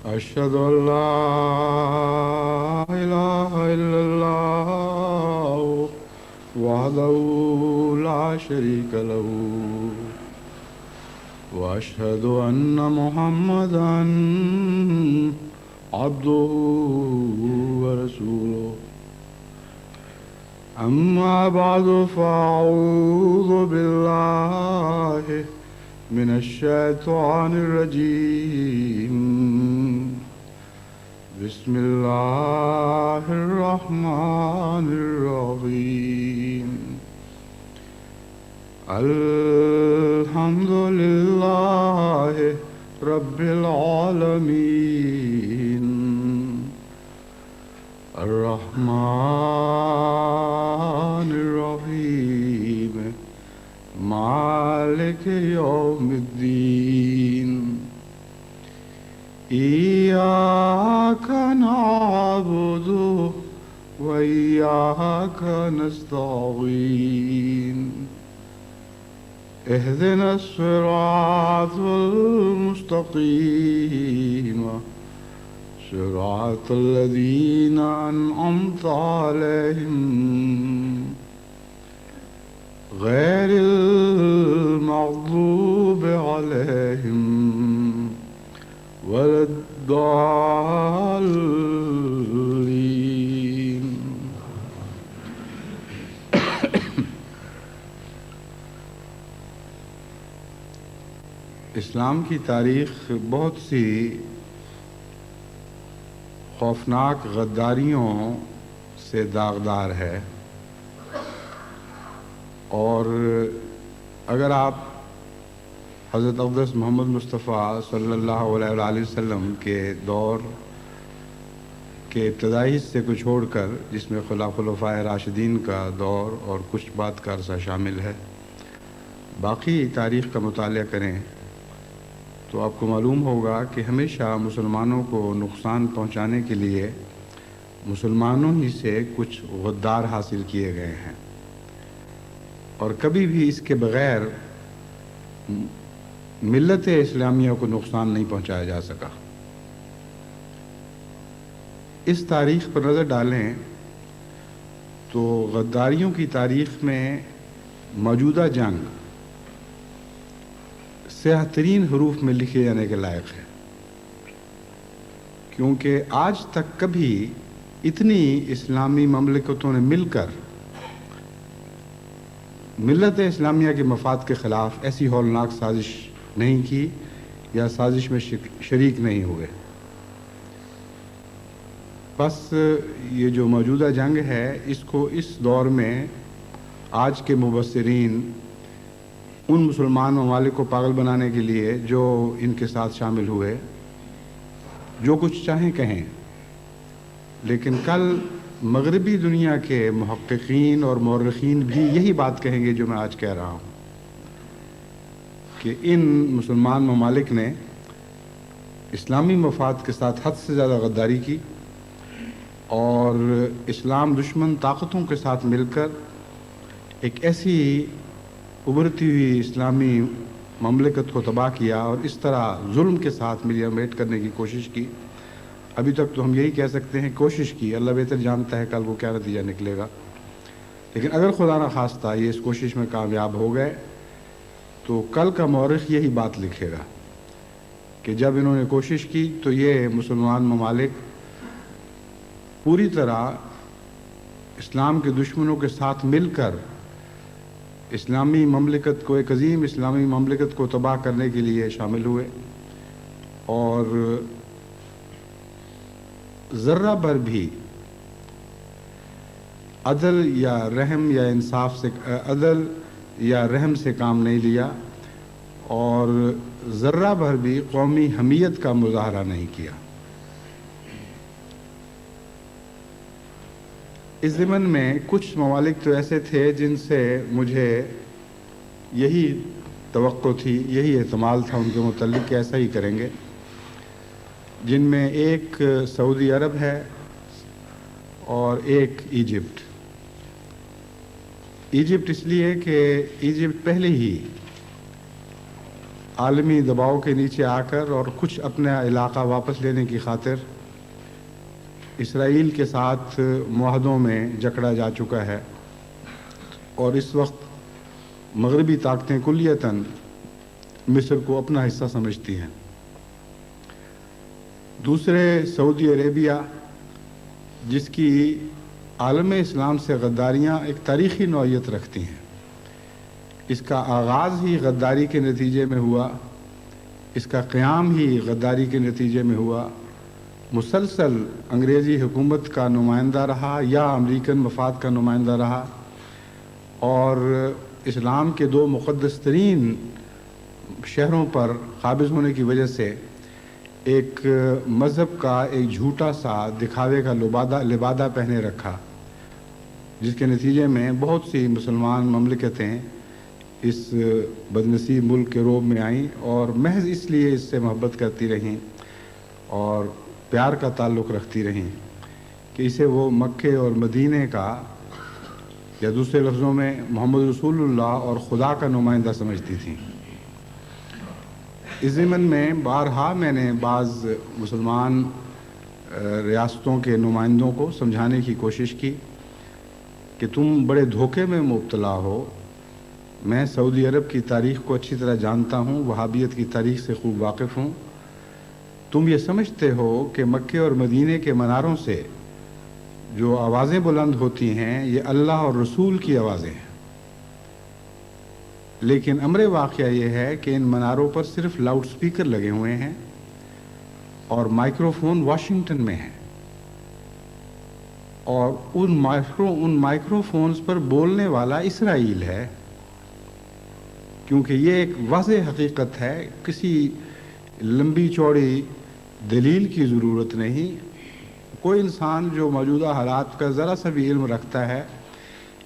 أشهد أن لا إله إلا الله وحده لا شريك له وأشهد أن محمدا عبده ورسوله أما بعد فأعوذ بالله من الشيطان الرجيم بسم الله الرحمن الرحيم الحمد لله رب العالمين الرحمن الرحيم مالك يوم الدين إياك نعبد وإياك نستعين اهدنا الصراط المستقيم صراط الذين أنعمت عليهم غير المغضوب عليهم ولا الضالين. اسلام کی تاریخ بہت سی خوفناک غداریوں سے داغدار ہے، اور اگر آپ حضرت اقدس محمد مصطفیٰ صلی اللہ علیہ وآلہ وسلم کے دور کے ابتدائی حصے کو چھوڑ کر، جس میں خلفائے راشدین کا دور اور کچھ بعد کا عرصہ شامل ہے، باقی تاریخ کا مطالعہ کریں تو آپ کو معلوم ہوگا کہ ہمیشہ مسلمانوں کو نقصان پہنچانے کے لیے مسلمانوں ہی سے کچھ غدار حاصل کیے گئے ہیں، اور کبھی بھی اس کے بغیر ملت اسلامیہ کو نقصان نہیں پہنچایا جا سکا۔ اس تاریخ پر نظر ڈالیں تو غداریوں کی تاریخ میں موجودہ جنگ سیاہ ترین حروف میں لکھے جانے کے لائق ہے، کیونکہ آج تک کبھی اتنی اسلامی مملکتوں نے مل کر ملت اسلامیہ کے مفاد کے خلاف ایسی ہولناک سازش نہیں کی یا سازش میں شریک نہیں ہوئے۔ بس یہ جو موجودہ جنگ ہے، اس کو اس دور میں آج کے مبصرین ان مسلمان ممالک کو پاگل بنانے کے لیے جو ان کے ساتھ شامل ہوئے، جو کچھ چاہیں کہیں، لیکن کل مغربی دنیا کے محققین اور مورخین بھی یہی بات کہیں گے جو میں آج کہہ رہا ہوں، کہ ان مسلمان ممالک نے اسلامی مفاد کے ساتھ حد سے زیادہ غداری کی، اور اسلام دشمن طاقتوں کے ساتھ مل کر ایک ایسی ابھرتی ہوئی اسلامی مملکت کو تباہ کیا، اور اس طرح ظلم کے ساتھ ملیا میٹ کرنے کی کوشش کی۔ ابھی تک تو ہم یہی کہہ سکتے ہیں کوشش کی، اللہ بہتر جانتا ہے کل کو کیا نتیجہ نکلے گا، لیکن اگر خدا نہ خواستہ یہ اس کوشش میں کامیاب ہو گئے تو کل کا مورخ یہی بات لکھے گا کہ جب انہوں نے کوشش کی تو یہ مسلمان ممالک پوری طرح اسلام کے دشمنوں کے ساتھ مل کر اسلامی مملکت کو، ایک عظیم اسلامی مملکت کو تباہ کرنے کے لیے شامل ہوئے، اور ذرہ بھر بھی عدل یا رحم یا انصاف سے عدل یا رحم سے کام نہیں لیا، اور ذرہ بھر بھی قومی حمیت کا مظاہرہ نہیں کیا۔ اس ضمن میں کچھ ممالک تو ایسے تھے جن سے مجھے یہی توقع تھی، یہی احتمال تھا ان کے متعلق کہ ایسا ہی کریں گے، جن میں ایک سعودی عرب ہے اور ایک ایجپٹ۔ ایجپٹ اس لیے کہ ایجپٹ پہلے ہی عالمی دباؤ کے نیچے آ کر اور کچھ اپنا علاقہ واپس لینے کی خاطر اسرائیل کے ساتھ معاہدوں میں جکڑا جا چکا ہے، اور اس وقت مغربی طاقتیں کلیتاً مصر کو اپنا حصہ سمجھتی ہیں۔ دوسرے سعودی عربیہ، جس کی عالم اسلام سے غداریاں ایک تاریخی نوعیت رکھتی ہیں، اس کا آغاز ہی غداری کے نتیجے میں ہوا، اس کا قیام ہی غداری کے نتیجے میں ہوا، مسلسل انگریزی حکومت کا نمائندہ رہا یا امریکن مفاد کا نمائندہ رہا، اور اسلام کے دو مقدس ترین شہروں پر قابض ہونے کی وجہ سے ایک مذہب کا ایک جھوٹا سا دکھاوے کا لبادہ پہنے رکھا، جس کے نتیجے میں بہت سی مسلمان مملکتیں اس بدنصیب ملک کے روب میں آئیں اور محض اس لیے اس سے محبت کرتی رہیں اور پیار کا تعلق رکھتی رہیں کہ اسے وہ مکے اور مدینے کا، یا دوسرے لفظوں میں محمد رسول اللہ اور خدا کا نمائندہ سمجھتی تھیں۔ اس ضمن میں بارہا میں نے بعض مسلمان ریاستوں کے نمائندوں کو سمجھانے کی کوشش کی کہ تم بڑے دھوکے میں مبتلا ہو۔ میں سعودی عرب کی تاریخ کو اچھی طرح جانتا ہوں، وہابیت کی تاریخ سے خوب واقف ہوں۔ تم یہ سمجھتے ہو کہ مکے اور مدینے کے مناروں سے جو آوازیں بلند ہوتی ہیں یہ اللہ اور رسول کی آوازیں ہیں، لیکن امر واقعہ یہ ہے کہ ان مناروں پر صرف لاؤڈ سپیکر لگے ہوئے ہیں اور مائکرو فون واشنگٹن میں ہیں، اور ان مائکرو فونز پر بولنے والا اسرائیل ہے، کیونکہ یہ ایک واضح حقیقت ہے، کسی لمبی چوڑی دلیل کی ضرورت نہیں۔ کوئی انسان جو موجودہ حالات کا ذرا سا بھی علم رکھتا ہے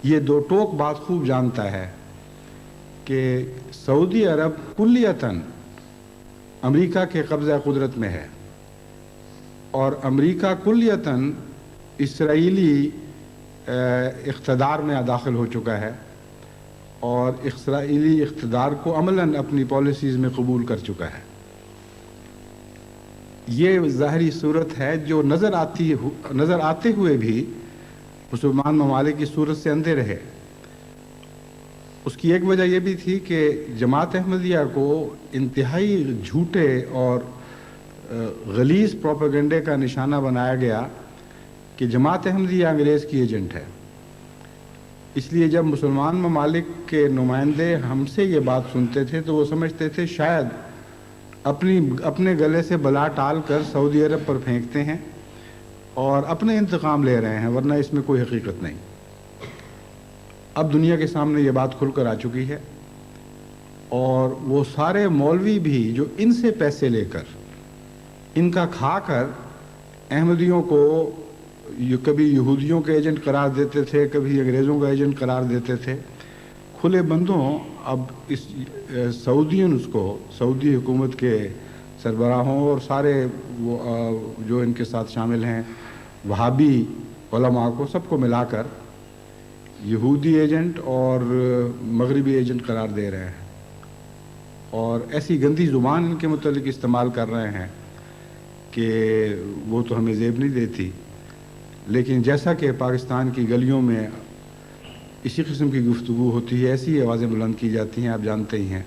یہ دو ٹوک بات خوب جانتا ہے کہ سعودی عرب کلیتاً امریکہ کے قبضہ قدرت میں ہے، اور امریکہ کلیتاً اسرائیلی اقتدار میں داخل ہو چکا ہے اور اسرائیلی اقتدار کو عملاً اپنی پالیسیز میں قبول کر چکا ہے۔ یہ ظاہری صورت ہے جو نظر آتے ہوئے بھی مسلمان ممالک کی صورت سے اندھے رہے۔ اس کی ایک وجہ یہ بھی تھی کہ جماعت احمدیہ کو انتہائی جھوٹے اور غلیظ پروپیگنڈے کا نشانہ بنایا گیا کہ جماعت احمدیہ انگریز کی ایجنٹ ہے۔ اس لیے جب مسلمان ممالک کے نمائندے ہم سے یہ بات سنتے تھے تو وہ سمجھتے تھے شاید اپنے گلے سے بلا ٹال کر سعودی عرب پر پھینکتے ہیں اور اپنے انتقام لے رہے ہیں، ورنہ اس میں کوئی حقیقت نہیں۔ اب دنیا کے سامنے یہ بات کھل کر آ چکی ہے، اور وہ سارے مولوی بھی جو ان سے پیسے لے کر، ان کا کھا کر احمدیوں کو کبھی یہودیوں کے ایجنٹ قرار دیتے تھے، کبھی انگریزوں کا ایجنٹ قرار دیتے تھے، کھلے بندوں اب اس سعودی حکومت کے سربراہوں اور سارے وہ جو ان کے ساتھ شامل ہیں وہابی علماء کو، سب کو ملا کر یہودی ایجنٹ اور مغربی ایجنٹ قرار دے رہے ہیں، اور ایسی گندی زبان ان کے متعلق استعمال کر رہے ہیں کہ وہ تو ہمیں زیب نہیں دیتی۔ لیکن جیسا کہ پاکستان کی گلیوں میں اسی قسم کی گفتگو ہوتی ہے، ایسی آوازیں بلند کی جاتی ہیں، آپ جانتے ہی ہیں۔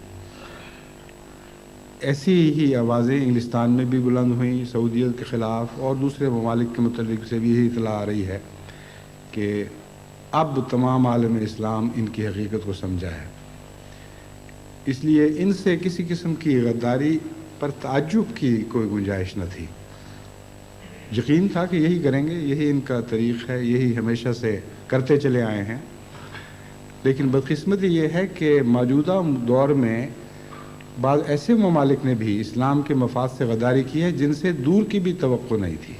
ایسی ہی آوازیں انگلستان میں بھی بلند ہوئیں سعودیت کے خلاف، اور دوسرے ممالک کے متعلق سے بھی یہی اطلاع آ رہی ہے کہ اب تمام عالم اسلام ان کی حقیقت کو سمجھا ہے۔ اس لیے ان سے کسی قسم کی غداری پر تعجب کی کوئی گنجائش نہ تھی۔ یقین تھا کہ یہی کریں گے، یہی ان کا طریق ہے، یہی ہمیشہ سے کرتے چلے آئے ہیں۔ لیکن بدقسمتی یہ ہے کہ موجودہ دور میں بعض ایسے ممالک نے بھی اسلام کے مفاد سے غداری کی ہے جن سے دور کی بھی توقع نہیں تھی،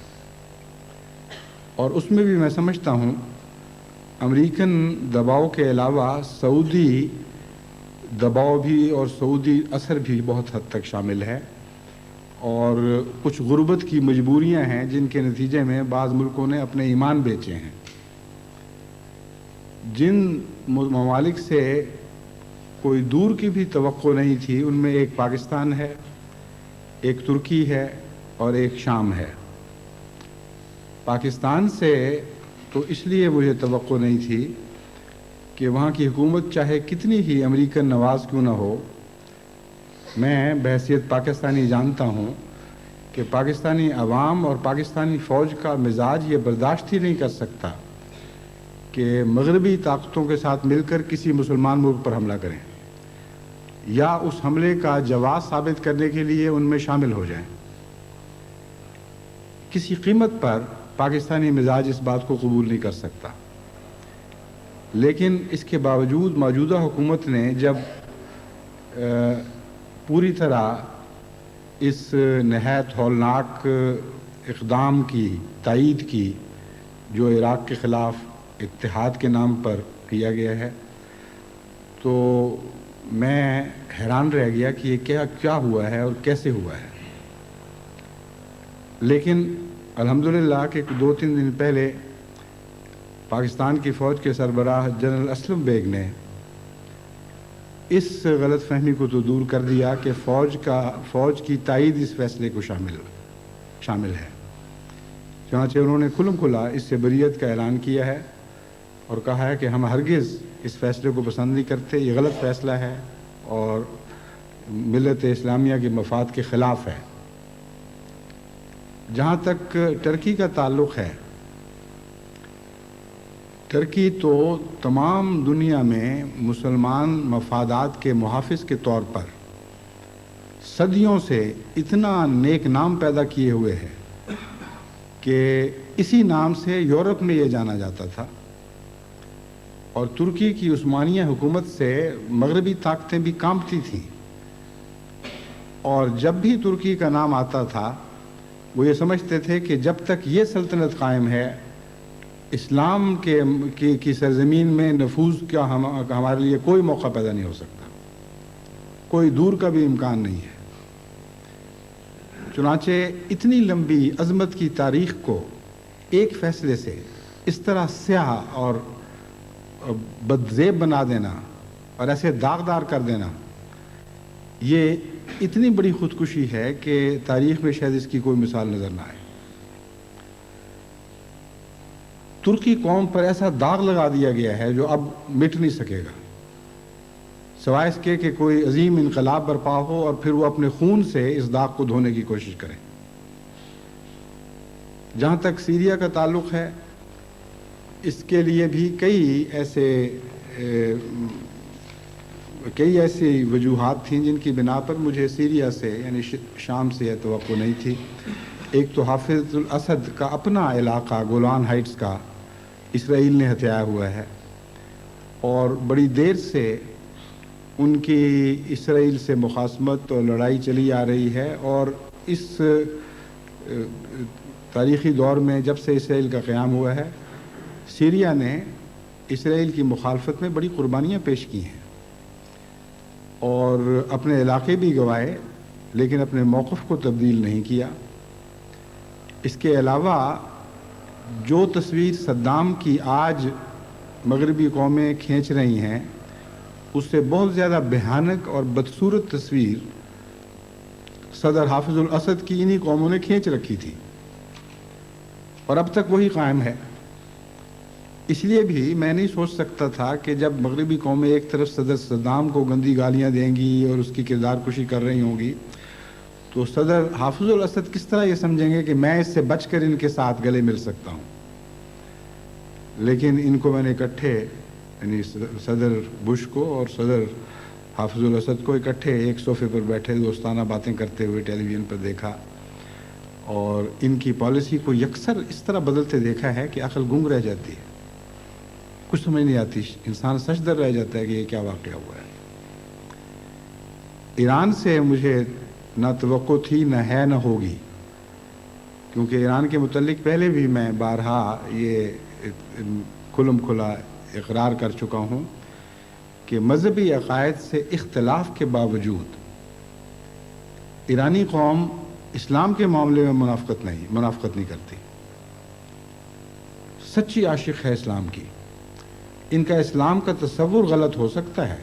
اور اس میں بھی میں سمجھتا ہوں امریکن دباؤ کے علاوہ سعودی دباؤ بھی اور سعودی اثر بھی بہت حد تک شامل ہے، اور کچھ غربت کی مجبوریاں ہیں جن کے نتیجے میں بعض ملکوں نے اپنے ایمان بیچے ہیں۔ جن ممالک سے کوئی دور کی بھی توقع نہیں تھی. ان میں ایک پاکستان ہے, ایک ترکی ہے اور ایک شام ہے. پاکستان سے تو اس لیے مجھے توقع نہیں تھی کہ وہاں کی حکومت چاہے کتنی ہی امریکن نواز کیوں نہ ہو, میں بحیثیت پاکستانی جانتا ہوں کہ پاکستانی عوام اور پاکستانی فوج کا مزاج یہ برداشت ہی نہیں کر سکتا کہ مغربی طاقتوں کے ساتھ مل کر کسی مسلمان ملک پر حملہ کریں یا اس حملے کا جواز ثابت کرنے کے لیے ان میں شامل ہو جائیں. کسی قیمت پر پاکستانی مزاج اس بات کو قبول نہیں کر سکتا. لیکن اس کے باوجود موجودہ حکومت نے جب پوری طرح اس نہایت ہولناک اقدام کی تائید کی جو عراق کے خلاف اتحاد کے نام پر کیا گیا ہے, تو میں حیران رہ گیا کہ یہ کیا ہوا ہے اور کیسے ہوا ہے. لیکن الحمدللہ کہ 2-3 دن پہلے پاکستان کی فوج کے سربراہ جنرل اسلم بیگ نے اس غلط فہمی کو تو دور کر دیا کہ فوج کی تائید اس فیصلے کو شامل ہے. چنانچہ انہوں نے کھلم کھلا اس سے بریت کا اعلان کیا ہے اور کہا ہے کہ ہم ہرگز اس فیصلے کو پسند نہیں کرتے, یہ غلط فیصلہ ہے اور ملت اسلامیہ کے مفاد کے خلاف ہے. جہاں تک ٹرکی کا تعلق ہے, ٹرکی تو تمام دنیا میں مسلمان مفادات کے محافظ کے طور پر صدیوں سے اتنا نیک نام پیدا کیے ہوئے ہے کہ اسی نام سے یورپ میں یہ جانا جاتا تھا. اور ترکی کی عثمانیہ حکومت سے مغربی طاقتیں بھی کانپتی تھیں, اور جب بھی ترکی کا نام آتا تھا وہ یہ سمجھتے تھے کہ جب تک یہ سلطنت قائم ہے اسلام کی سرزمین میں نفوذ کا ہمارے لیے کوئی موقع پیدا نہیں ہو سکتا, کوئی دور کا بھی امکان نہیں ہے. چنانچہ اتنی لمبی عظمت کی تاریخ کو ایک فیصلے سے اس طرح سیاہ اور بدزیب بنا دینا اور ایسے داغدار کر دینا, یہ اتنی بڑی خودکشی ہے کہ تاریخ میں شاید اس کی کوئی مثال نظر نہ آئے. ترکی قوم پر ایسا داغ لگا دیا گیا ہے جو اب مٹ نہیں سکے گا, سوائے اس کے کہ کوئی عظیم انقلاب برپا ہو اور پھر وہ اپنے خون سے اس داغ کو دھونے کی کوشش کریں. جہاں تک سیریا کا تعلق ہے, اس کے لیے بھی کئی ایسی وجوہات تھیں جن کی بنا پر مجھے سیریا سے یعنی شام سے یہ توقع نہیں تھی. ایک تو حافظ الاسد کا اپنا علاقہ گولان ہائٹس کا اسرائیل نے ہتھیایا ہوا ہے, اور بڑی دیر سے ان کی اسرائیل سے مخاصمت اور لڑائی چلی آ رہی ہے. اور اس تاریخی دور میں جب سے اسرائیل کا قیام ہوا ہے, سیریا نے اسرائیل کی مخالفت میں بڑی قربانیاں پیش کی ہیں اور اپنے علاقے بھی گنوائے, لیکن اپنے موقف کو تبدیل نہیں کیا. اس کے علاوہ جو تصویر صدام کی آج مغربی قومیں کھینچ رہی ہیں, اس سے بہت زیادہ بھیانک اور بدصورت تصویر صدر حافظ الاسد کی انہی قوموں نے کھینچ رکھی تھی, اور اب تک وہی قائم ہے. اس لیے بھی میں نہیں سوچ سکتا تھا کہ جب مغربی قومیں ایک طرف صدر صدام کو گندی گالیاں دیں گی اور اس کی کردار کشی کر رہی ہوں گی, تو صدر حافظ الاسد کس طرح یہ سمجھیں گے کہ میں اس سے بچ کر ان کے ساتھ گلے مل سکتا ہوں. لیکن ان کو میں نے اکٹھے, یعنی صدر بش کو اور صدر حافظ الاسد کو اکٹھے ایک صوفے پر بیٹھے دوستانہ باتیں کرتے ہوئے ٹیلی ویژن پر دیکھا, اور ان کی پالیسی کو یکسر اس طرح بدلتے دیکھا ہے کہ عقل گنگ رہ جاتی ہے, کچھ سمجھ نہیں آتی, انسان سچ در رہ جاتا ہے کہ یہ کیا واقعہ ہوا ہے. ایران سے مجھے نہ توقع تھی, نہ ہے, نہ ہوگی, کیونکہ ایران کے متعلق پہلے بھی میں بارہا یہ کھلم کھلا اقرار کر چکا ہوں کہ مذہبی عقائد سے اختلاف کے باوجود ایرانی قوم اسلام کے معاملے میں منافقت نہیں کرتی. سچی عاشق ہے اسلام کی. ان کا اسلام کا تصور غلط ہو سکتا ہے,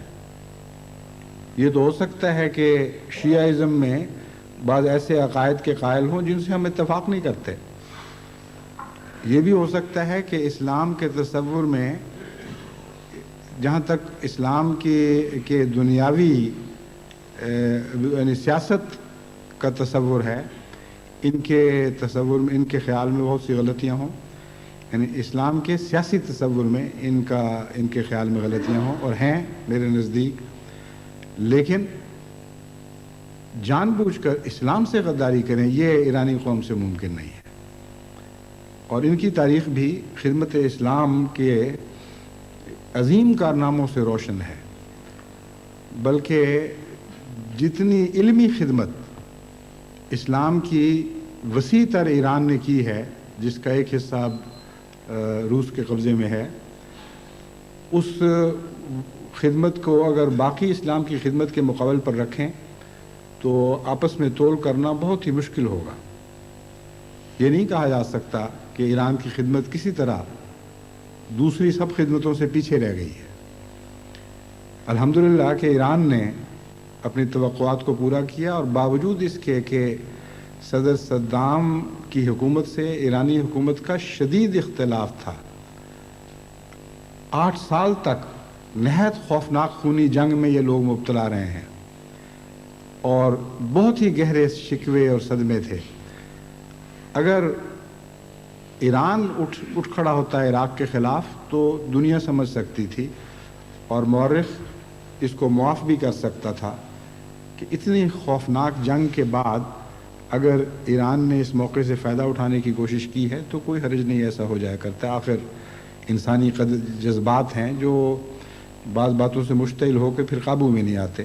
یہ تو ہو سکتا ہے کہ شیعہ میں بعض ایسے عقائد کے قائل ہوں جن سے ہم اتفاق نہیں کرتے. یہ بھی ہو سکتا ہے کہ اسلام کے تصور میں جہاں تک اسلام کے دنیاوی یعنی سیاست کا تصور ہے، ان کے تصور میں، ان کے خیال میں بہت سی غلطیاں ہوں. یعنی اسلام کے سیاسی تصور میں ان کے خیال میں غلطیاں ہوں، اور ہیں میرے نزدیک. لیکن جان بوجھ کر اسلام سے غداری کریں، یہ ایرانی قوم سے ممکن نہیں ہے. اور ان کی تاریخ بھی خدمت اسلام کے عظیم کارناموں سے روشن ہے. بلکہ جتنی علمی خدمت اسلام کی وسیع تر ایران نے کی ہے، جس کا ایک حصہ روس کے قبضے میں ہے، اس خدمت کو اگر باقی اسلام کی خدمت کے مقابل پر رکھیں تو آپس میں تول کرنا بہت ہی مشکل ہوگا. یہ نہیں کہا جا سکتا کہ ایران کی خدمت کسی طرح دوسری سب خدمتوں سے پیچھے رہ گئی ہے. الحمدللہ کہ ایران نے اپنی توقعات کو پورا کیا، اور باوجود اس کے کہ صدر صدام کی حکومت سے ایرانی حکومت کا شدید اختلاف تھا، 8 سال تک نہایت خوفناک خونی جنگ میں یہ لوگ مبتلا رہے ہیں، اور بہت ہی گہرے شکوے اور صدمے تھے. اگر ایران اٹھ کھڑا ہوتا ہے عراق کے خلاف تو دنیا سمجھ سکتی تھی، اور مورخ اس کو معاف بھی کر سکتا تھا کہ اتنی خوفناک جنگ کے بعد اگر ایران نے اس موقع سے فائدہ اٹھانے کی کوشش کی ہے تو کوئی حرج نہیں ایسا ہو جایا کرتا. آخر انسانی جذبات ہیں جو بعض باتوں سے مشتعل ہو کے پھر قابو میں نہیں آتے.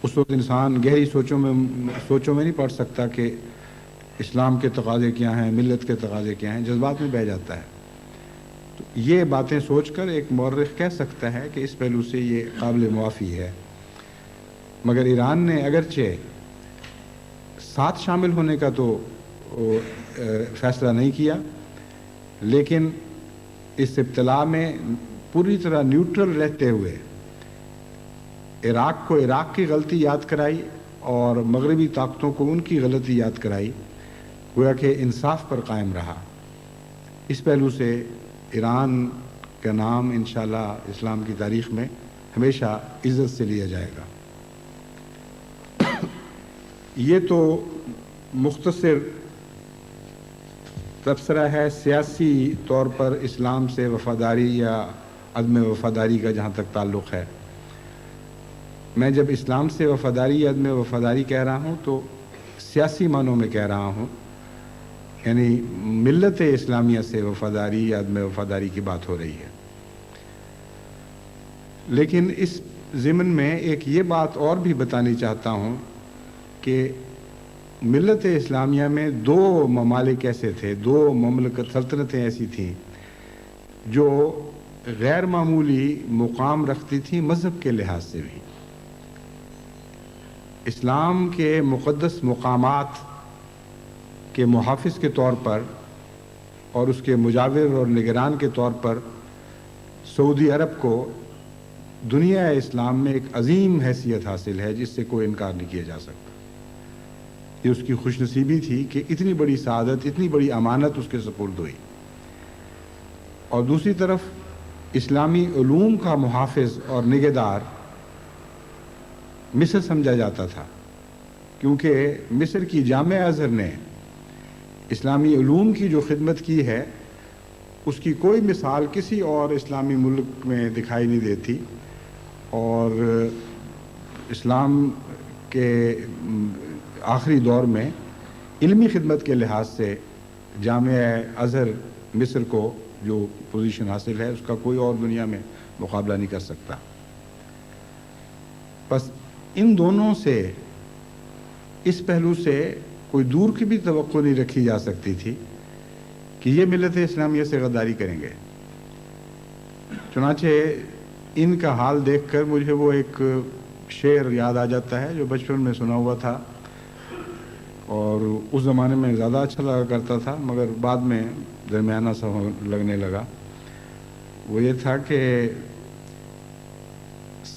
اس وقت انسان گہری سوچوں میں نہیں پڑ سکتا کہ اسلام کے تقاضے کیا ہیں، ملت کے تقاضے کیا ہیں، جذبات میں بہہ جاتا ہے. تو یہ باتیں سوچ کر ایک مورخ کہہ سکتا ہے کہ اس پہلو سے یہ قابل معافی ہے. مگر ایران نے اگرچہ ساتھ شامل ہونے کا تو فیصلہ نہیں کیا، لیکن اس ابتلا میں پوری طرح نیوٹرل رہتے ہوئے عراق کو عراق کی غلطی یاد کرائی اور مغربی طاقتوں کو ان کی غلطی یاد کرائی، گویا کہ انصاف پر قائم رہا. اس پہلو سے ایران کا نام انشاءاللہ اسلام کی تاریخ میں ہمیشہ عزت سے لیا جائے گا. یہ تو مختصر تبصرہ ہے سیاسی طور پر اسلام سے وفاداری یا عدم وفاداری کا جہاں تک تعلق ہے. میں جب اسلام سے وفاداری یا عدم وفاداری کہہ رہا ہوں تو سیاسی معنوں میں کہہ رہا ہوں، یعنی ملت اسلامیہ سے وفاداری یا عدم وفاداری کی بات ہو رہی ہے. لیکن اس ضمن میں ایک یہ بات اور بھی بتانی چاہتا ہوں کہ ملت اسلامیہ میں 2 ممالک ایسے تھے، 2 مملکت سلطنتیں ایسی تھیں جو غیر معمولی مقام رکھتی تھیں مذہب کے لحاظ سے بھی. اسلام کے مقدس مقامات کے محافظ کے طور پر اور اس کے مجاور اور نگران کے طور پر سعودی عرب کو دنیا اسلام میں ایک عظیم حیثیت حاصل ہے جس سے کوئی انکار نہیں کیا جا سکتا. یہ اس کی خوش نصیبی تھی کہ اتنی بڑی سعادت، اتنی بڑی امانت اس کے سپرد ہوئی. اور دوسری طرف اسلامی علوم کا محافظ اور نگہدار مصر سمجھا جاتا تھا، کیونکہ مصر کی جامع ازہر نے اسلامی علوم کی جو خدمت کی ہے اس کی کوئی مثال کسی اور اسلامی ملک میں دکھائی نہیں دیتی. اور اسلام کے آخری دور میں علمی خدمت کے لحاظ سے جامعہ ازہر مصر کو جو پوزیشن حاصل ہے اس کا کوئی اور دنیا میں مقابلہ نہیں کر سکتا. بس ان دونوں سے اس پہلو سے کوئی دور کی بھی توقع نہیں رکھی جا سکتی تھی کہ یہ ملت اسلامیہ سے غداری کریں گے. چنانچہ ان کا حال دیکھ کر مجھے وہ ایک شعر یاد آ جاتا ہے جو بچپن میں سنا ہوا تھا اور اس زمانے میں زیادہ اچھا لگا کرتا تھا، مگر بعد میں درمیانہ سا لگنے لگا. وہ یہ تھا کہ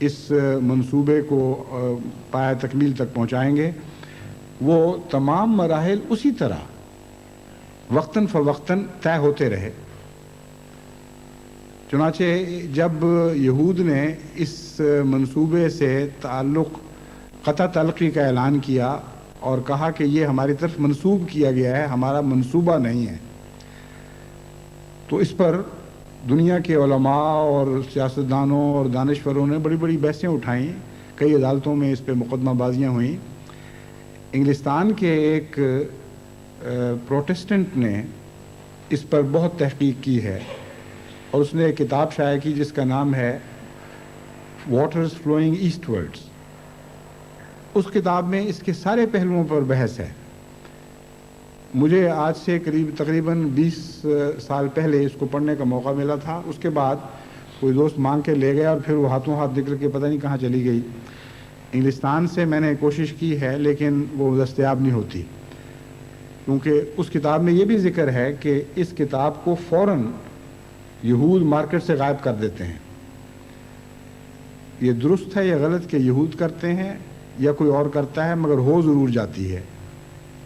اس منصوبے کو پایہ تکمیل تک پہنچائیں گے، وہ تمام مراحل اسی طرح وقتاً فوقتاً طے ہوتے رہے۔ چنانچہ جب یہود نے اس منصوبے سے قطع تعلقی کا اعلان کیا اور کہا کہ یہ ہماری طرف منسوب کیا گیا ہے، ہمارا منصوبہ نہیں ہے، تو اس پر دنیا کے علماء اور سیاستدانوں اور دانشوروں نے بڑی بڑی بحثیں اٹھائیں، کئی عدالتوں میں اس پہ مقدمہ بازیاں ہوئیں۔ انگلستان کے ایک پروٹسٹنٹ نے اس پر بہت تحقیق کی ہے اور اس نے ایک کتاب شائع کی جس کا نام ہے واٹرز فلوئنگ ایسٹ ورڈز۔ اس کتاب میں اس کے سارے پہلوؤں پر بحث ہے۔ مجھے آج سے تقریباً 20 سال پہلے اس کو پڑھنے کا موقع ملا تھا، اس کے بعد کوئی دوست مانگ کے لے گیا اور پھر وہ ہاتھوں ہاتھ نکل کے پتہ نہیں کہاں چلی گئی۔ انگلستان سے میں نے کوشش کی ہے لیکن وہ دستیاب نہیں ہوتی، کیونکہ اس کتاب میں یہ بھی ذکر ہے کہ اس کتاب کو فوراً یہود مارکیٹ سے غائب کر دیتے ہیں۔ یہ درست ہے یا غلط کہ یہود کرتے ہیں یا کوئی اور کرتا ہے، مگر ہو ضرور جاتی ہے،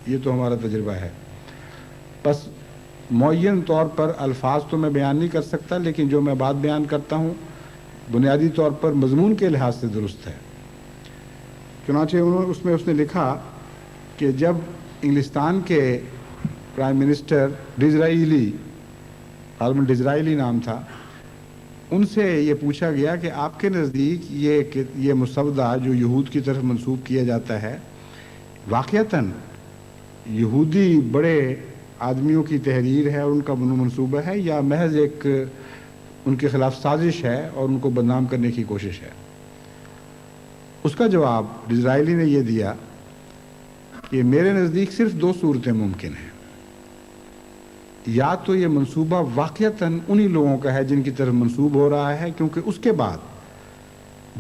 یہ تو ہمارا تجربہ ہے۔ بس معین طور پر الفاظ تو میں بیان نہیں کر سکتا، لیکن جو میں بات بیان کرتا ہوں بنیادی طور پر مضمون کے لحاظ سے درست ہے۔ چنانچہ اس نے لکھا کہ جب انگلستان کے پرائم منسٹر ڈزرائیلی نام تھا، ان سے یہ پوچھا گیا کہ آپ کے نزدیک یہ مسودہ جو یہود کی طرف منسوب کیا جاتا ہے واقعتاً یہودی بڑے آدمیوں کی تحریر ہے اور ان کا منصوبہ ہے یا محض ایک ان کے خلاف سازش ہے اور ان کو بدنام کرنے کی کوشش ہے؟ اس کا جواب ڈزرائیلی نے یہ دیا کہ میرے نزدیک صرف 2 صورتیں ممکن ہیں، یا تو یہ منصوبہ واقعتاً انہی لوگوں کا ہے جن کی طرف منسوب ہو رہا ہے، کیونکہ اس کے بعد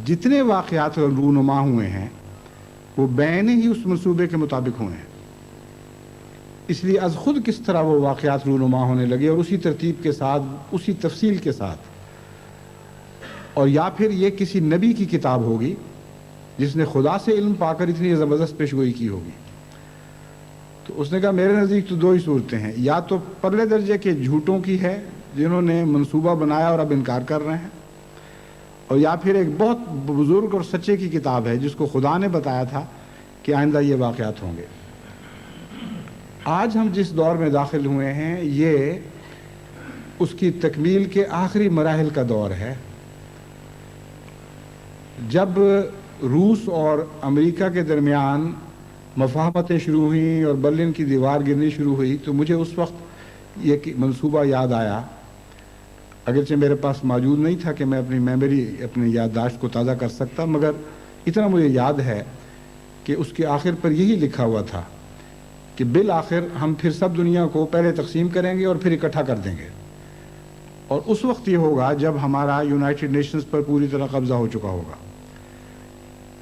جتنے واقعات رونما ہوئے ہیں وہ بعین ہی اس منصوبے کے مطابق ہوئے ہیں، اس لیے از خود کس طرح وہ واقعات رونما ہونے لگے اور اسی ترتیب کے ساتھ اسی تفصیل کے ساتھ، اور یا پھر یہ کسی نبی کی کتاب ہوگی جس نے خدا سے علم پا کر اتنی زبردست پیشگوئی کی ہوگی۔ تو اس نے کہا میرے نزدیک تو 2 ہی صورتیں ہیں، یا تو پرلے درجے کے جھوٹوں کی ہے جنہوں نے منصوبہ بنایا اور اب انکار کر رہے ہیں، اور یا پھر ایک بہت بزرگ اور سچے کی کتاب ہے جس کو خدا نے بتایا تھا کہ آئندہ یہ واقعات ہوں گے۔ آج ہم جس دور میں داخل ہوئے ہیں یہ اس کی تکمیل کے آخری مراحل کا دور ہے۔ جب روس اور امریکہ کے درمیان مفاہمتیں شروع ہوئیں اور برلن کی دیوار گرنی شروع ہوئی تو مجھے اس وقت یہ منصوبہ یاد آیا، اگرچہ میرے پاس موجود نہیں تھا کہ میں اپنی یادداشت کو تازہ کر سکتا، مگر اتنا مجھے یاد ہے کہ اس کے آخر پر یہی لکھا ہوا تھا کہ بالآخر ہم پھر سب دنیا کو پہلے تقسیم کریں گے اور پھر اکٹھا کر دیں گے، اور اس وقت یہ ہوگا جب ہمارا یونائٹڈ نیشنز پر پوری طرح قبضہ ہو چکا ہوگا۔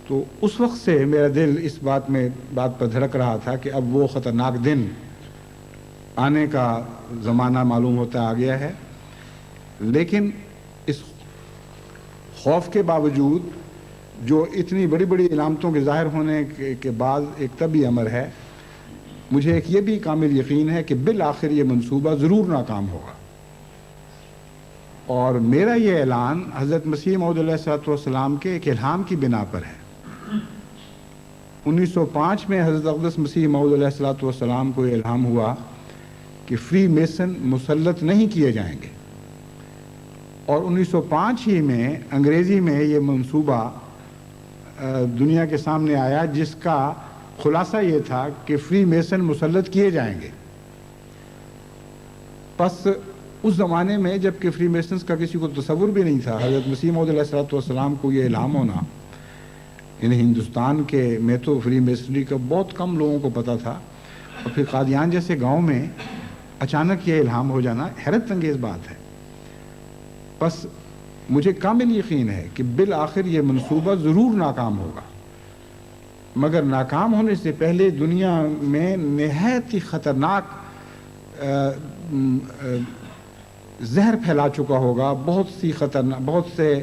تو اس وقت سے میرا دل اس بات پر دھڑک رہا تھا کہ اب وہ خطرناک دن آنے کا زمانہ معلوم ہوتا آ گیا ہے، لیکن اس خوف کے باوجود جو اتنی بڑی بڑی علامتوں کے ظاہر ہونے کے بعد ایک طبی امر ہے، مجھے ایک یہ بھی کامل یقین ہے کہ بالآخر یہ منصوبہ ضرور ناکام ہوگا، اور میرا یہ اعلان حضرت مسیح موعود علیہ السلام کے ایک الہام کی بنا پر ہے۔ 1905 میں حضرت اقدس مسیح موعود علیہ السلام کو یہ الہام ہوا کہ فری میسن مسلط نہیں کیے جائیں گے، اور 1905 ہی میں انگریزی میں یہ منصوبہ دنیا کے سامنے آیا جس کا خلاصہ یہ تھا کہ فری میسن مسلط کیے جائیں گے۔ پس اس زمانے میں جب کہ فری میسنز کا کسی کو تصور بھی نہیں تھا، حضرت مسیح موعود علیہ السلام کو یہ الہام ہونا، یعنی ہندوستان میں تو فری میسنری کا بہت کم لوگوں کو پتہ تھا، اور پھر قادیان جیسے گاؤں میں اچانک یہ الہام ہو جانا حیرت انگیز بات ہے۔ بس مجھے کامل یقین ہے کہ بالآخر یہ منصوبہ ضرور ناکام ہوگا، مگر ناکام ہونے سے پہلے دنیا میں نہایت ہی خطرناک زہر پھیلا چکا ہوگا، بہت سے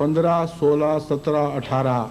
15, 16, 17, 18,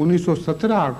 1917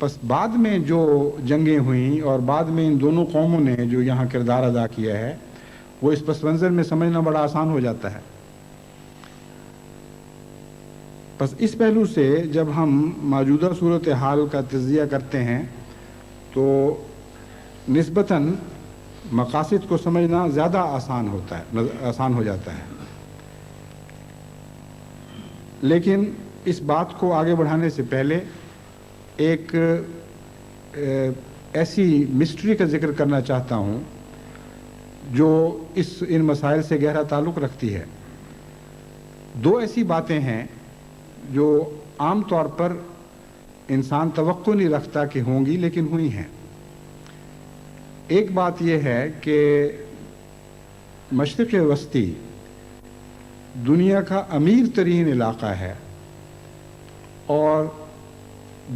بس بعد میں جو جنگیں ہوئیں اور بعد میں ان دونوں قوموں نے جو یہاں کردار ادا کیا ہے وہ اس پس منظر میں سمجھنا بڑا آسان ہو جاتا ہے. بس اس پہلو سے جب ہم موجودہ صورتحال کا تجزیہ کرتے ہیں تو نسبتاً مقاصد کو سمجھنا زیادہ آسان ہو جاتا ہے. لیکن اس بات کو آگے بڑھانے سے پہلے ایک ایسی مسٹری کا ذکر کرنا چاہتا ہوں جو ان مسائل سے گہرا تعلق رکھتی ہے. دو ایسی باتیں ہیں جو عام طور پر انسان توقع نہیں رکھتا کہ ہوں گی لیکن ہوئی ہیں. ایک بات یہ ہے کہ مشرق وسطی دنیا کا امیر ترین علاقہ ہے اور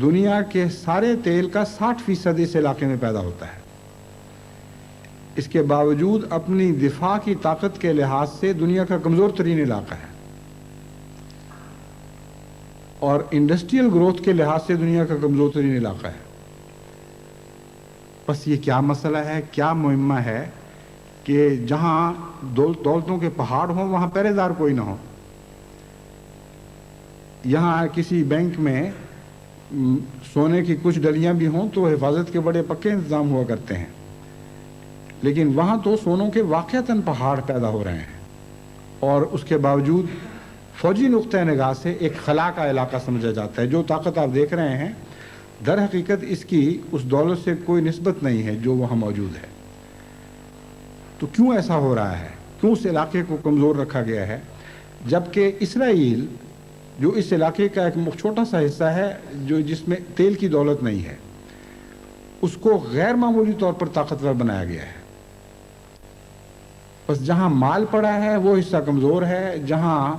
دنیا کے سارے تیل کا 60% اس علاقے میں پیدا ہوتا ہے. اس کے باوجود اپنی دفاع کی طاقت کے لحاظ سے دنیا کا کمزور ترین علاقہ ہے اور انڈسٹریل گروتھ کے لحاظ سے دنیا کا کمزور ترین علاقہ ہے. بس یہ کیا مسئلہ ہے, کیا مہمہ ہے کہ جہاں دولتوں کے پہاڑ ہوں وہاں پہرے دار کوئی نہ ہو. یہاں کسی بینک میں سونے کی کچھ ڈلیاں بھی ہوں تو حفاظت کے بڑے پکے انتظام ہوا کرتے ہیں, لیکن وہاں تو سونوں کے واقعتاً پہاڑ پیدا ہو رہے ہیں اور اس کے باوجود فوجی نقطہ نگاہ سے ایک خلا کا علاقہ سمجھا جاتا ہے. جو طاقت آپ دیکھ رہے ہیں در حقیقت اس کی اس دولت سے کوئی نسبت نہیں ہے جو وہاں موجود ہے. تو کیوں ایسا ہو رہا ہے, کیوں اس علاقے کو کمزور رکھا گیا ہے, جبکہ اسرائیل جو اس علاقے کا ایک چھوٹا سا حصہ ہے جس میں تیل کی دولت نہیں ہے, اس کو غیر معمولی طور پر طاقتور بنایا گیا ہے. بس جہاں مال پڑا ہے وہ حصہ کمزور ہے, جہاں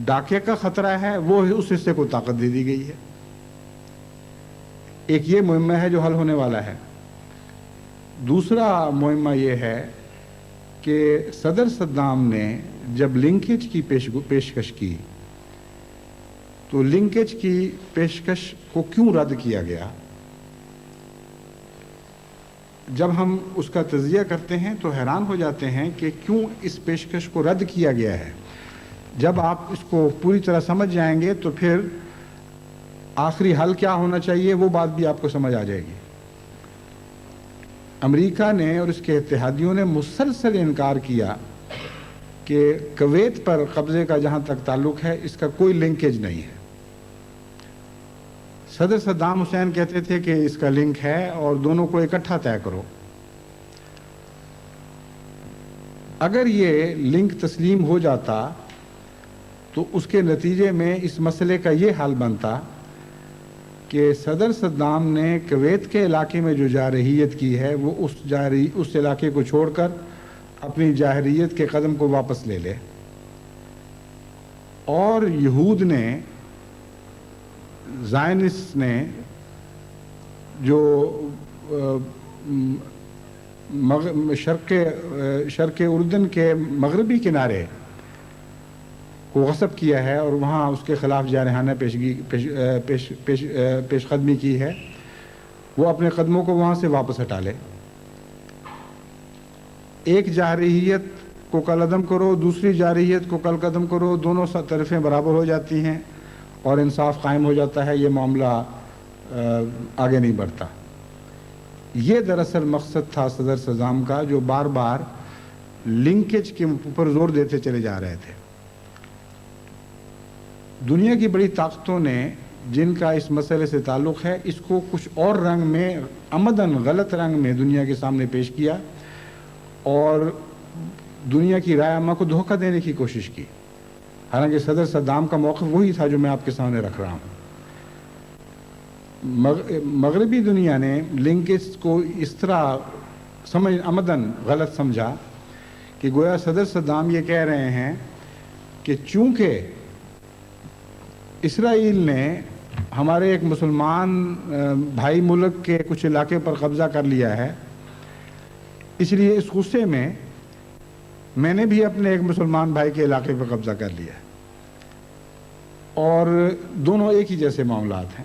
ڈاکے کا خطرہ ہے وہ اس حصے کو طاقت دے دی گئی ہے. ایک یہ مہمہ ہے جو حل ہونے والا ہے. دوسرا مہمہ یہ ہے کہ صدر صدام نے جب لنکیج کی پیشکش کی تو لنکیج کی پیشکش کو کیوں رد کیا گیا. جب ہم اس کا تجزیہ کرتے ہیں تو حیران ہو جاتے ہیں کہ کیوں اس پیشکش کو رد کیا گیا ہے. جب آپ اس کو پوری طرح سمجھ جائیں گے تو پھر آخری حل کیا ہونا چاہیے وہ بات بھی آپ کو سمجھ آ جائے گی. امریکہ نے اور اس کے اتحادیوں نے مسلسل انکار کیا کہ کویت پر قبضے کا جہاں تک تعلق ہے اس کا کوئی لنکیج نہیں ہے. صدر صدام حسین کہتے تھے کہ اس کا لنک ہے اور دونوں کو اکٹھا طے کرو. اگر یہ لنک تسلیم ہو جاتا تو اس کے نتیجے میں اس مسئلے کا یہ حل بنتا کہ صدر صدام نے کویت کے علاقے میں جو جارحیت کی ہے وہ اس علاقے کو چھوڑ کر اپنی جارحیت کے قدم کو واپس لے لے, اور یہود نے زائنسٹ نے جو شرق اردن کے مغربی کنارے کو غصب کیا ہے اور وہاں اس کے خلاف جارحانہ پیش قدمی کی ہے, وہ اپنے قدموں کو وہاں سے واپس ہٹا لے. ایک جارحیت کو کل عدم کرو, دوسری جارحیت کو کل قدم کرو, دونوں طرفیں برابر ہو جاتی ہیں اور انصاف قائم ہو جاتا ہے. یہ معاملہ آگے نہیں بڑھتا. یہ دراصل مقصد تھا صدر صدام کا, جو بار بار لنکیج کے اوپر زور دیتے چلے جا رہے تھے. دنیا کی بڑی طاقتوں نے جن کا اس مسئلے سے تعلق ہے اس کو کچھ اور رنگ میں, عمدن غلط رنگ میں دنیا کے سامنے پیش کیا اور دنیا کی رائے عامہ کو دھوکہ دینے کی کوشش کی. حالانکہ صدر صدام کا موقف وہی تھا جو میں آپ کے سامنے رکھ رہا ہوں. مغربی دنیا نے لنکیج کو اس طرح عمدن غلط سمجھا کہ گویا صدر صدام یہ کہہ رہے ہیں کہ چونکہ اسرائیل نے ہمارے ایک مسلمان بھائی ملک کے کچھ علاقے پر قبضہ کر لیا ہے, اس لیے اس غصے میں نے بھی اپنے ایک مسلمان بھائی کے علاقے پر قبضہ کر لیا اور دونوں ایک ہی جیسے معاملات ہیں.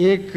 1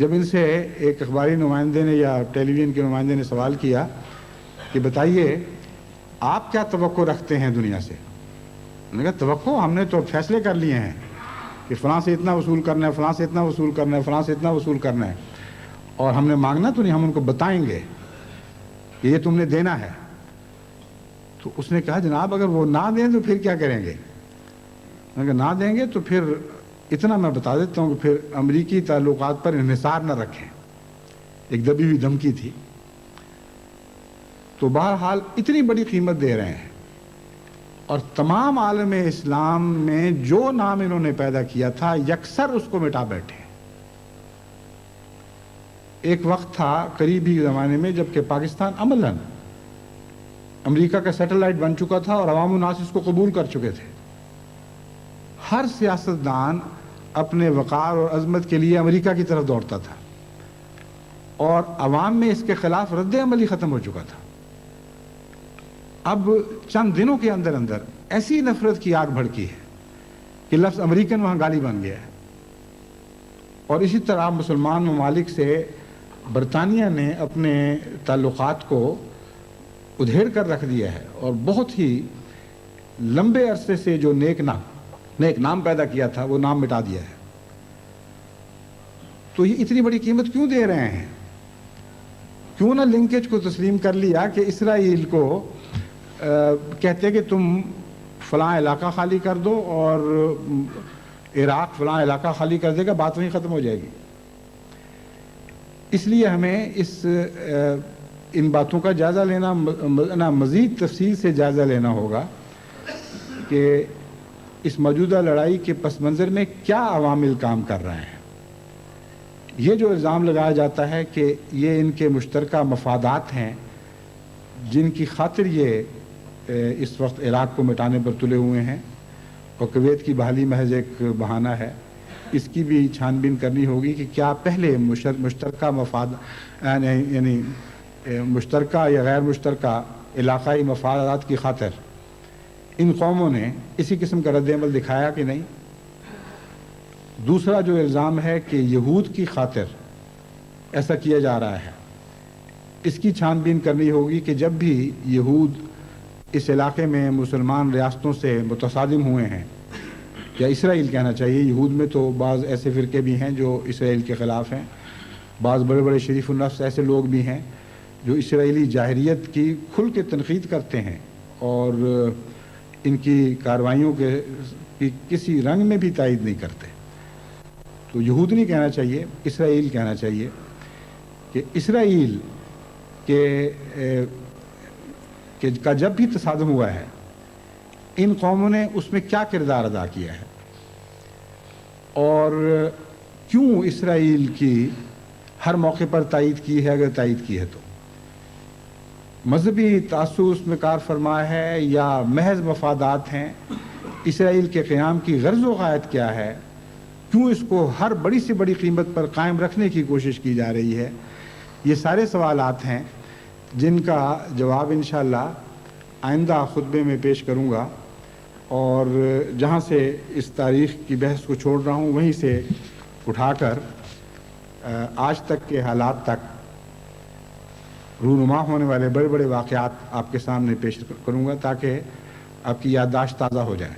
جب ان سے ایک اخباری نمائندے نے یا ٹیلی ویژن کے نمائندے نے سوال کیا کہ بتائیے آپ کیا توقع رکھتے ہیں دنیا سے، انہوں نے کہا توقع ہم نے تو فیصلے کر لیے ہیں کہ فلاں سے اتنا وصول کرنا ہے، فلاں سے اتنا وصول کرنا ہے، فلاں سے اتنا وصول کرنا ہے، اور ہم نے مانگنا تو نہیں، ہم ان کو بتائیں گے کہ یہ تم نے دینا ہے۔ تو اس نے کہا جناب اگر وہ نہ دیں تو پھر کیا کریں گے؟ اگر نہ دیں گے تو پھر اتنا میں بتا دیتا ہوں کہ پھر امریکی تعلقات پر انحصار نہ رکھیں۔ ایک دبی ہوئی دھمکی تھی۔ تو بہرحال اتنی بڑی قیمت دے رہے ہیں، اور تمام عالم اسلام میں جو نام انہوں نے پیدا کیا تھا یکسر اس کو مٹا بیٹھے۔ ایک وقت تھا قریبی زمانے میں جب کہ پاکستان عملاً امریکہ کا سیٹلائٹ بن چکا تھا اور عوام الناس اس کو قبول کر چکے تھے۔ ہر سیاستدان اپنے وقار اور عظمت کے لیے امریکہ کی طرف دوڑتا تھا، اور عوام میں اس کے خلاف رد عمل ہی ختم ہو چکا تھا۔ اب چند دنوں کے اندر اندر ایسی نفرت کی آگ بھڑکی ہے کہ لفظ امریکن وہاں گالی بن گیا ہے، اور اسی طرح مسلمان ممالک سے برطانیہ نے اپنے تعلقات کو ادھیڑ کر رکھ دیا ہے، اور بہت ہی لمبے عرصے سے جو نیک نام پیدا کیا تھا وہ نام مٹا دیا ہے۔ تو یہ اتنی بڑی قیمت کیوں دے رہے ہیں؟ کیوں نہ لنکیج کو تسلیم کر لیا کہ اسرائیل کو کہتے کہ تم فلاں علاقہ خالی کر دو اور عراق فلاں علاقہ خالی کر دے گا، بات وہیں ختم ہو جائے گی۔ اس لیے ہمیں ان باتوں کا جائزہ لینا، مزید تفصیل سے جائزہ لینا ہوگا کہ اس موجودہ لڑائی کے پس منظر میں کیا عوامل کام کر رہے ہیں۔ یہ جو الزام لگایا جاتا ہے کہ یہ ان کے مشترکہ مفادات ہیں جن کی خاطر یہ اس وقت عراق کو مٹانے پر تلے ہوئے ہیں، اور کویت کی بحالی محض ایک بہانہ ہے، اس کی بھی چھان بین کرنی ہوگی کہ کیا پہلے مشترکہ یعنی مشترکہ یا غیر مشترکہ علاقائی مفادات کی خاطر ان قوموں نے اسی قسم کا رد عمل دکھایا کہ نہیں۔ دوسرا جو الزام ہے کہ یہود کی خاطر ایسا کیا جا رہا ہے، اس کی چھان بین کرنی ہوگی کہ جب بھی یہود اس علاقے میں مسلمان ریاستوں سے متصادم ہوئے ہیں، یا اسرائیل کہنا چاہیے، یہود میں تو بعض ایسے فرقے بھی ہیں جو اسرائیل کے خلاف ہیں، بعض بڑے بڑے شریف النفس ایسے لوگ بھی ہیں جو اسرائیلی جاہریت کی کھل کے تنقید کرتے ہیں اور ان کی کارروائیوں کے کسی رنگ میں بھی تائید نہیں کرتے۔ تو یہود نہیں کہنا چاہیے، اسرائیل کہنا چاہیے کہ اسرائیل کا جب بھی تصادم ہوا ہے ان قوموں نے اس میں کیا کردار ادا کیا ہے، اور کیوں اسرائیل کی ہر موقع پر تائید کی ہے، اگر تائید کی ہے تو مذہبی تعصب اس میں کار فرما ہے یا محض مفادات ہیں، اسرائیل کے قیام کی غرض و غایت کیا ہے، کیوں اس کو ہر بڑی سے بڑی قیمت پر قائم رکھنے کی کوشش کی جا رہی ہے۔ یہ سارے سوالات ہیں جن کا جواب انشاءاللہ آئندہ خطبے میں پیش کروں گا، اور جہاں سے اس تاریخ کی بحث کو چھوڑ رہا ہوں وہیں سے اٹھا کر آج تک کے حالات تک رونما ہونے والے بڑے بڑے واقعات آپ کے سامنے پیش کروں گا تاکہ آپ کی یادداشت تازہ ہو جائے۔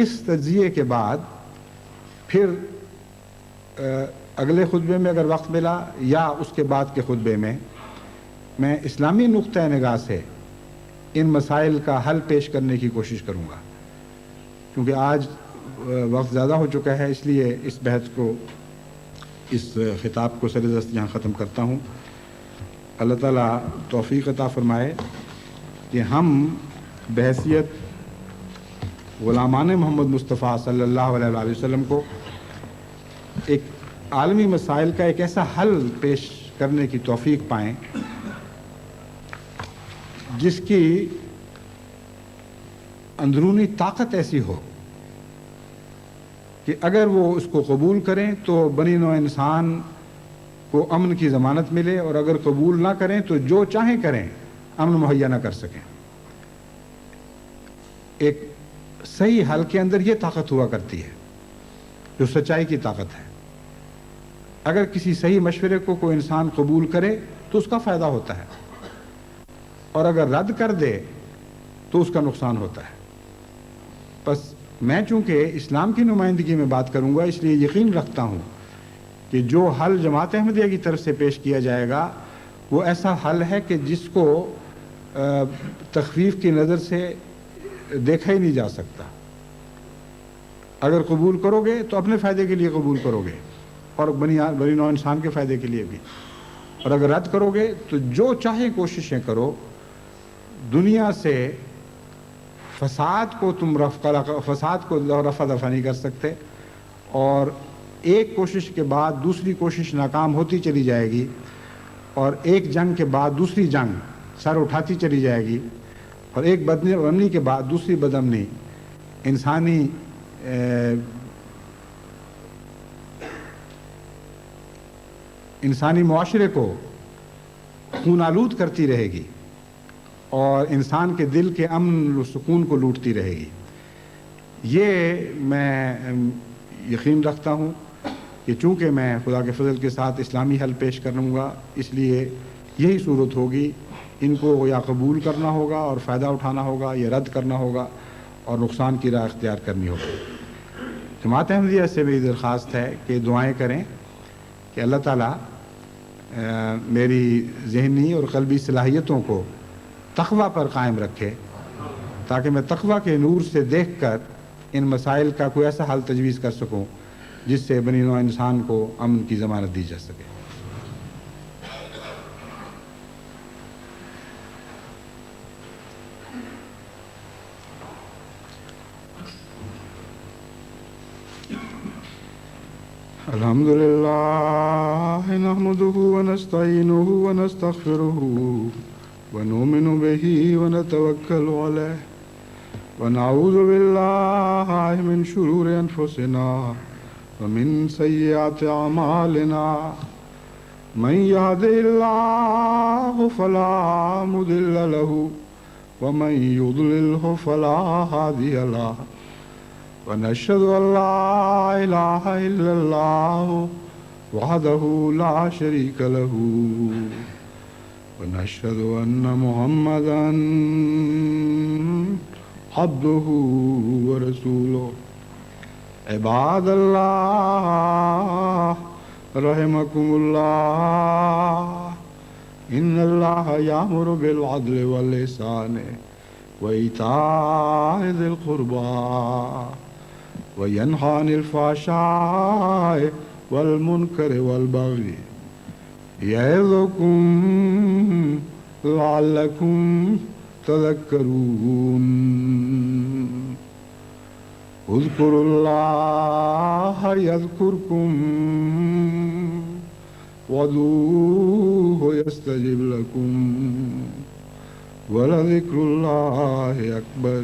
اس تجزیے کے بعد پھر اگلے خطبے میں اگر وقت ملا یا اس کے بعد کے خطبے میں میں اسلامی نقطہ نگاہ سے ان مسائل کا حل پیش کرنے کی کوشش کروں گا، کیونکہ آج وقت زیادہ ہو چکا ہے، اس لیے اس بحث کو، اس خطاب کو سر دست یہاں ختم کرتا ہوں۔ اللہ تعالیٰ توفیق عطا فرمائے کہ ہم بحیثیت غلامان محمد مصطفیٰ صلی اللہ علیہ وآلہ وسلم کو ایک عالمی مسائل کا ایک ایسا حل پیش کرنے کی توفیق پائیں جس کی اندرونی طاقت ایسی ہو کہ اگر وہ اس کو قبول کریں تو بنی نوع انسان کو امن کی ضمانت ملے، اور اگر قبول نہ کریں تو جو چاہیں کریں امن مہیا نہ کر سکیں۔ ایک صحیح حل کے اندر یہ طاقت ہوا کرتی ہے جو سچائی کی طاقت ہے۔ اگر کسی صحیح مشورے کو کوئی انسان قبول کرے تو اس کا فائدہ ہوتا ہے، اور اگر رد کر دے تو اس کا نقصان ہوتا ہے۔ بس میں چونکہ اسلام کی نمائندگی میں بات کروں گا، اس لیے یقین رکھتا ہوں کہ جو حل جماعت احمدیہ کی طرف سے پیش کیا جائے گا وہ ایسا حل ہے کہ جس کو تخفیف کی نظر سے دیکھا ہی نہیں جا سکتا۔ اگر قبول کرو گے تو اپنے فائدے کے لیے قبول کرو گے اور بنی نوع انسان کے فائدے کے لیے بھی، اور اگر رد کرو گے تو جو چاہے کوششیں کرو، دنیا سے فساد کو تم رفع دفع نہیں کر سکتے، اور ایک کوشش کے بعد دوسری کوشش ناکام ہوتی چلی جائے گی، اور ایک جنگ کے بعد دوسری جنگ سر اٹھاتی چلی جائے گی، اور ایک بدامنی کے بعد دوسری بدامنی انسانی معاشرے کو خون آلود کرتی رہے گی اور انسان کے دل کے امن و سکون کو لوٹتی رہے گی۔ یہ میں یقین رکھتا ہوں کہ چونکہ میں خدا کے فضل کے ساتھ اسلامی حل پیش کروں گا، اس لیے یہی صورت ہوگی، ان کو یا قبول کرنا ہوگا اور فائدہ اٹھانا ہوگا، یا رد کرنا ہوگا اور نقصان کی راہ اختیار کرنی ہوگی۔ جماعت احمدیہ سے میری درخواست ہے کہ دعائیں کریں کہ اللہ تعالیٰ میری ذہنی اور قلبی صلاحیتوں کو تقویٰ پر قائم رکھے، تاکہ میں تقویٰ کے نور سے دیکھ کر ان مسائل کا کوئی ایسا حل تجویز کر سکوں جس سے بنی نوع انسان کو امن کی ضمانت دی جا سکے۔ الحمد للہ نحمده ونستعینه ونستغفره ونؤمن به ونتوکل علیہ ونعوذ باللہ من شرور انفسنا ومن سیئات اعمالنا، من يهده اللہ فلا مضل له ومن يضلله فلا هادی له، ونشهد أن لا إله إلا الله وحده لا شريك له، ونشهد أن محمدا عبده ورسوله۔ عباد الله رحمكم الله، إن الله يأمر بالعدل والإحسان وإيتاء ذي القربى وينهى عن الفحشاء والمنكر والبغي يعظكم لعلكم تذكرون۔ اذكروا الله يذكركم وادعوه يستجب لكم ولذكر الله أكبر۔